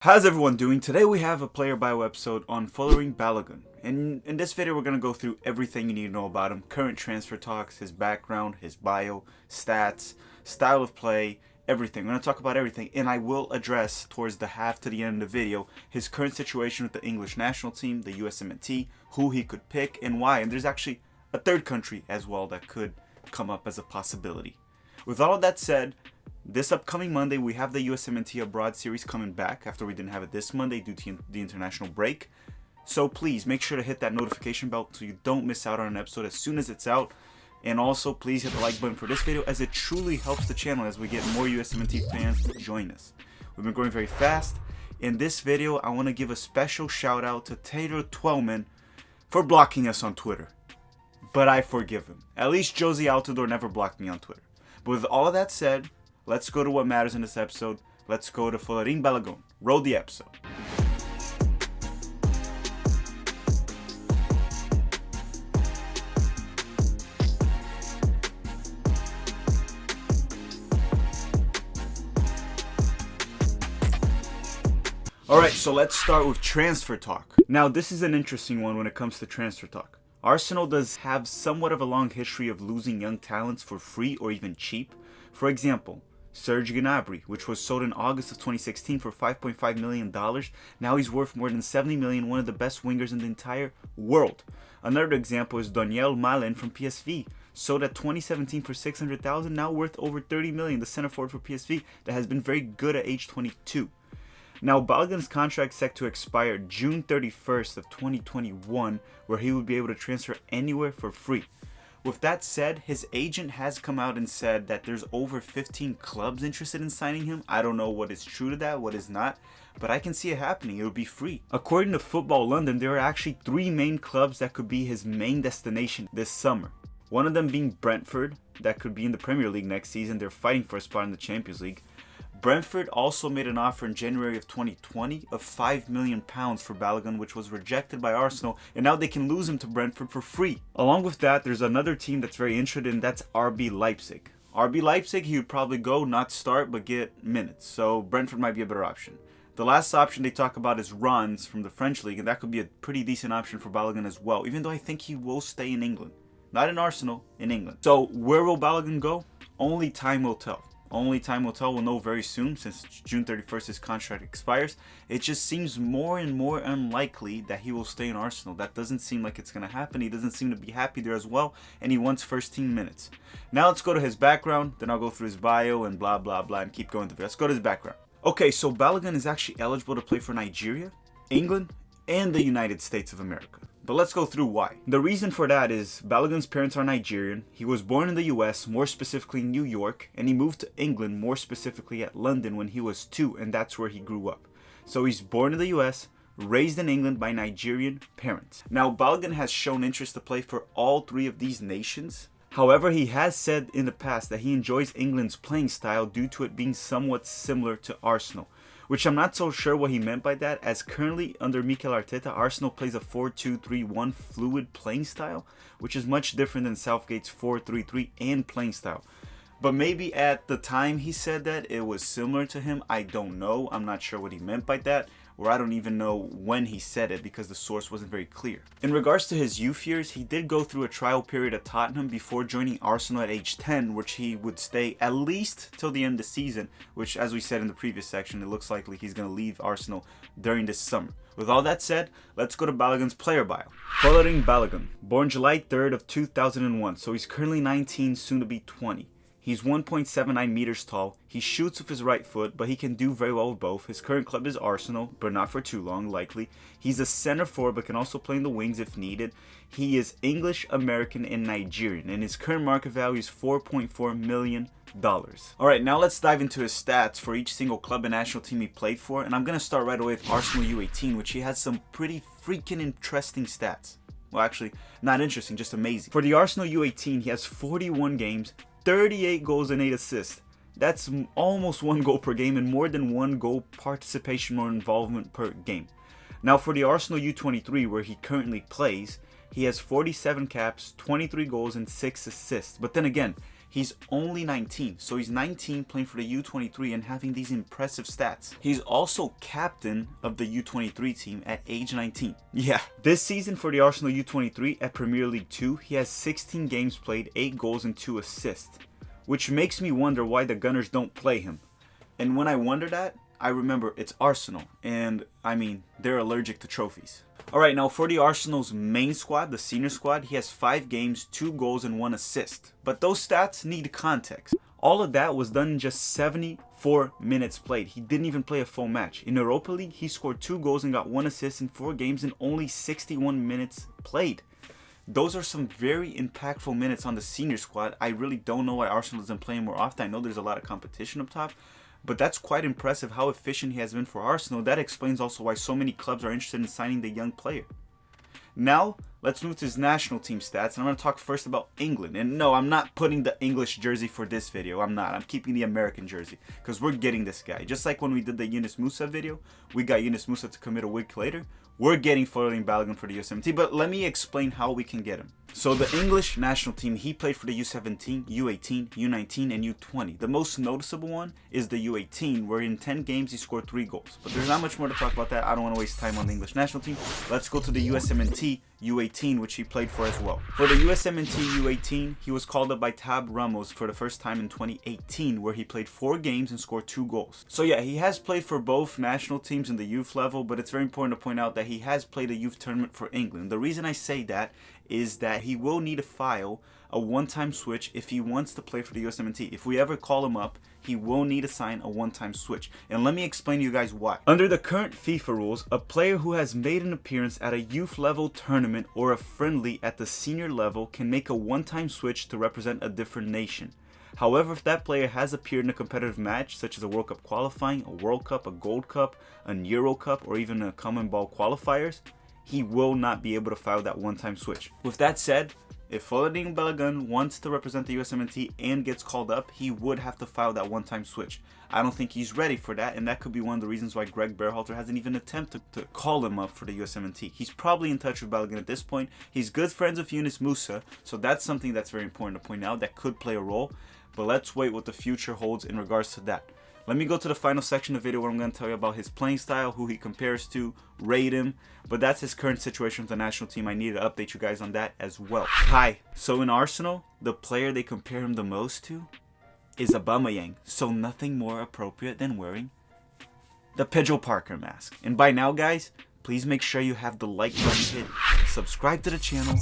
How's everyone doing? Today we have a player bio episode on Folarin Balogun. And in this video we're going to go through everything you need to know about him, current transfer talks, his background, his bio, stats, style of play, everything. We're going to talk about everything, and I will address towards the half to the end of the video his current situation with the English national team, the USMNT, who he could pick and why. And there's actually a third country as well that could come up as a possibility. With all of that said, this upcoming Monday, we have the USMNT Abroad series coming back after we didn't have it this Monday due to the international break. So please make sure to hit that notification bell so you don't miss out on an episode as soon as it's out. And also, please hit the like button for this video as it truly helps the channel as we get more USMNT fans to join us. We've been growing very fast. In this video, I want to give a special shout out to Taylor Twellman for blocking us on Twitter. But I forgive him. At least Josie Altidore never blocked me on Twitter. But with all of that said, let's go to what matters in this episode. Let's go to Folarin Balogun. Roll the episode. Alright, so let's start with transfer talk. Now, this is an interesting one when it comes to transfer talk. Arsenal does have somewhat of a long history of losing young talents for free or even cheap. For example, Serge Gnabry, which was sold in August of 2016 for $5.5 million. Now he's worth more than $70 million, one of the best wingers in the entire world. Another example is Daniel Malen from PSV, sold at 2017 for $600,000, now worth over $30 million, the center forward for PSV that has been very good at age 22. Now, Balogun's contract set to expire June 31st of 2021, where he would be able to transfer anywhere for free. With that said, his agent has come out and said that there's over 15 clubs interested in signing him. I don't know what is true to that, what is not, but I can see it happening. It'll be free. According to Football London, there are actually 3 main clubs that could be his main destination this summer. One of them being Brentford, that could be in the Premier League next season. They're fighting for a spot in the Champions League. Brentford also made an offer in January of 2020 of £5 million for Balogun, which was rejected by Arsenal, and now they can lose him to Brentford for free. Along with that, there's another team that's very interested in, that's RB Leipzig. RB Leipzig, he would probably go, not start, but get minutes, so Brentford might be a better option. The last option they talk about is Rennes from the French league, and that could be a pretty decent option for Balogun as well, even though I think he will stay in England. Not in Arsenal, in England. So where will Balogun go? Only time will tell. Only time will tell. We'll know very soon, since June 31st his contract expires. It just seems more and more unlikely that he will stay in Arsenal. That doesn't seem like it's going to happen. He doesn't seem to be happy there as well, and he wants first team minutes. Now let's go to his background, then I'll go through his bio and blah blah blah and keep going through. Let's go to his background. Okay, so Balogun is actually eligible to play for Nigeria, England, and the United States of America. But let's go through why. The reason for that is Balogun's parents are Nigerian. He was born in the US, more specifically New York, and he moved to England, more specifically at London, when he was 2, and that's where he grew up. So he's born in the US, raised in England by Nigerian parents. Now, Balogun has shown interest to play for all 3 of these nations. However, he has said in the past that he enjoys England's playing style due to it being somewhat similar to Arsenal, which I'm not so sure what he meant by that, as currently under Mikel Arteta, Arsenal plays a 4-2-3-1 fluid playing style, which is much different than Southgate's 4-3-3 and playing style. But maybe at the time he said that, it was similar to him. I don't know. I'm not sure what he meant by that, or I don't even know when he said it because the source wasn't very clear. In regards to his youth years, he did go through a trial period at Tottenham before joining Arsenal at age 10, which he would stay at least till the end of the season, which, as we said in the previous section, it looks likely he's going to leave Arsenal during this summer. With all that said, let's go to Balogun's player bio. Folarin Balogun, born July 3rd of 2001, so he's currently 19, soon to be 20. He's 1.79 meters tall. He shoots with his right foot, but he can do very well with both. His current club is Arsenal, but not for too long, likely. He's a center forward, but can also play in the wings if needed. He is English, American, and Nigerian, and his current market value is $4.4 million. Alright, now let's dive into his stats for each single club and national team he played for, and I'm going to start right away with Arsenal U18, which he has some pretty freaking interesting stats. Well, actually, not interesting, just amazing. For the Arsenal U18, he has 41 games, 38 goals and 8 assists. That's almost 1 goal per game and more than 1 goal participation or involvement per game. Now for the Arsenal U23, where he currently plays, he has 47 caps, 23 goals and 6 assists. But then again, He's only 19, so he's 19 playing for the U23 and having these impressive stats. He's also captain of the U23 team at age 19. Yeah, this season for the Arsenal U23 at Premier League 2, he has 16 games played, 8 goals and 2 assists, which makes me wonder why the Gunners don't play him. And when I wonder that, I remember it's Arsenal, and I mean, they're allergic to trophies. Alright, now for the Arsenal's main squad, the senior squad, he has 5 games, 2 goals and 1 assist. But those stats need context. All of that was done in just 74 minutes played. He didn't even play a full match. In Europa League, he scored 2 goals and got 1 assist in 4 games in only 61 minutes played. Those are some very impactful minutes on the senior squad. I really don't know why Arsenal doesn't play him more often. I know there's a lot of competition up top, but that's quite impressive how efficient he has been for Arsenal. That explains also why so many clubs are interested in signing the young player. Now, let's move to his national team stats, and I'm going to talk first about England. And no, I'm not putting the English jersey for this video. I'm not. I'm keeping the American jersey, because we're getting this guy. Just like when we did the Yunus Musa video, we got Yunus Musa to commit a week later. We're getting Folarin Balogun for the USMNT, but let me explain how we can get him. So the English national team, he played for the U17, U18, U19, and U20. The most noticeable one is the U18, where in 10 games he scored 3 goals. But there's not much more to talk about that. I don't want to waste time on the English national team. Let's go to the USMNT U18, which he played for as well. For the USMNT U18, he was called up by Tab Ramos for the first time in 2018, where he played 4 games and scored 2 goals. So yeah, he has played for both national teams in the youth level, but it's very important to point out that he has played a youth tournament for England. The reason I say that is that he will need to file a one-time switch if he wants to play for the USMNT. If we ever call him up, he will need to sign a one-time switch. And let me explain to you guys why. Under the current FIFA rules, a player who has made an appearance at a youth level tournament or a friendly at the senior level can make a one-time switch to represent a different nation. However, if that player has appeared in a competitive match, such as a World Cup qualifying, a World Cup, a Gold Cup, an Euro Cup, or even a Common Ball qualifiers, he will not be able to file that one-time switch. With that said, if Folarin Balogun wants to represent the USMNT and gets called up, he would have to file that one-time switch. I don't think he's ready for that, and that could be one of the reasons why Greg Berhalter hasn't even attempted to call him up for the USMNT. He's probably in touch with Balogun at this point. He's good friends with Yunus Musa, so that's something that's very important to point out that could play a role. But let's wait what the future holds in regards to that. Let me go to the final section of the video where I'm going to tell you about his playing style, who he compares to, rate him. But that's his current situation with the national team. I need to update you guys on that as well. Hi. So in Arsenal, the player they compare him the most to is Aubameyang. So nothing more appropriate than wearing the Pedro Parker mask. And by now, guys, please make sure you have the like button hit, subscribe to the channel,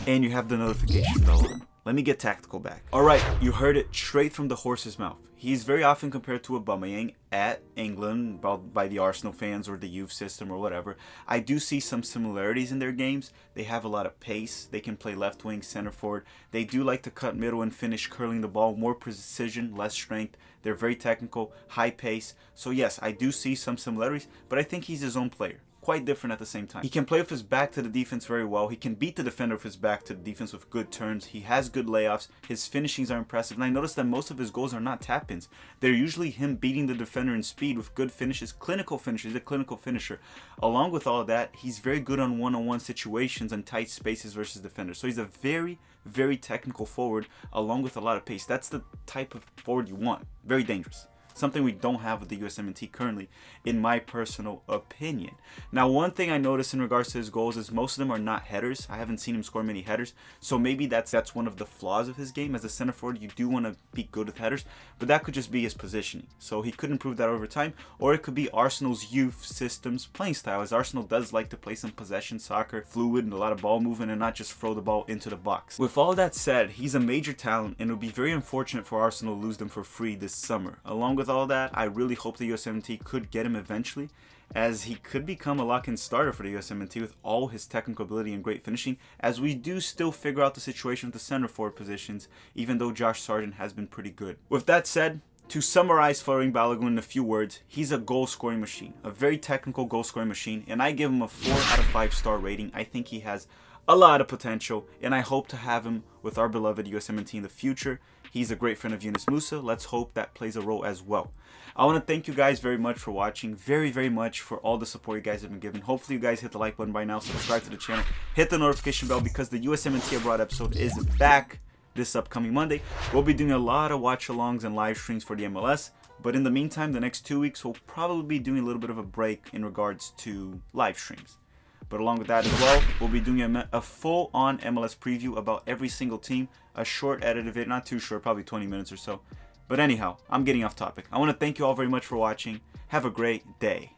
and you have the notification bell on. Let me get tactical back. Alright, you heard it straight from the horse's mouth. He's very often compared to Aubameyang at England by the Arsenal fans or the youth system or whatever. I do see some similarities in their games. They have a lot of pace. They can play left wing, center forward. They do like to cut middle and finish curling the ball. More precision, less strength. They're very technical, high pace. So yes, I do see some similarities, but I think he's his own player. Quite different at the same time. He can play with his back to the defense very well. He can beat the defender with his back to the defense with good turns. He has good layoffs. His finishings are impressive. And I noticed that most of his goals are not tap-ins. They're usually him beating the defender in speed with good finishes. Clinical finishes. He's a clinical finisher. Along with all of that, he's very good on one-on-one situations and tight spaces versus defenders. So he's a very, very technical forward along with a lot of pace. That's the type of forward you want. Very dangerous. Something we don't have with the USMNT currently, in my personal opinion. Now, one thing I noticed in regards to his goals is most of them are not headers. I haven't seen him score many headers, so maybe that's one of the flaws of his game. As a center forward, you do want to be good with headers, but that could just be his positioning. So he could improve that over time, or it could be Arsenal's youth system's playing style, as Arsenal does like to play some possession soccer, fluid, and a lot of ball movement, and not just throw the ball into the box. With all that said, he's a major talent, and it would be very unfortunate for Arsenal to lose them for free this summer. Along with all that, I really hope the USMNT could get him eventually, as he could become a lock-in starter for the USMNT with all his technical ability and great finishing, as we do still figure out the situation with the center forward positions, even though Josh Sargent has been pretty good. With that said, to summarize Folarin Balogun in a few words, he's a goal-scoring machine, a very technical goal-scoring machine, and I give him a 4 out of 5 star rating. I think he has a lot of potential, and I hope to have him with our beloved USMNT in the future. He's a great friend of Yunus Musa. Let's hope that plays a role as well. I want to thank you guys very much for watching. Very, very much for all the support you guys have been giving. Hopefully you guys hit the like button by now. Subscribe to the channel. Hit the notification bell because the USMNT Abroad episode is back. this upcoming Monday. We'll be doing a lot of watch-alongs and live streams for the MLS. But in the meantime, the next 2 weeks, we'll probably be doing a little bit of a break in regards to live streams. But along with that as well, we'll be doing a full-on MLS preview about every single team. A short edited video, not too short, probably 20 minutes or so. But anyhow, I'm getting off topic. I want to thank you all very much for watching. Have a great day.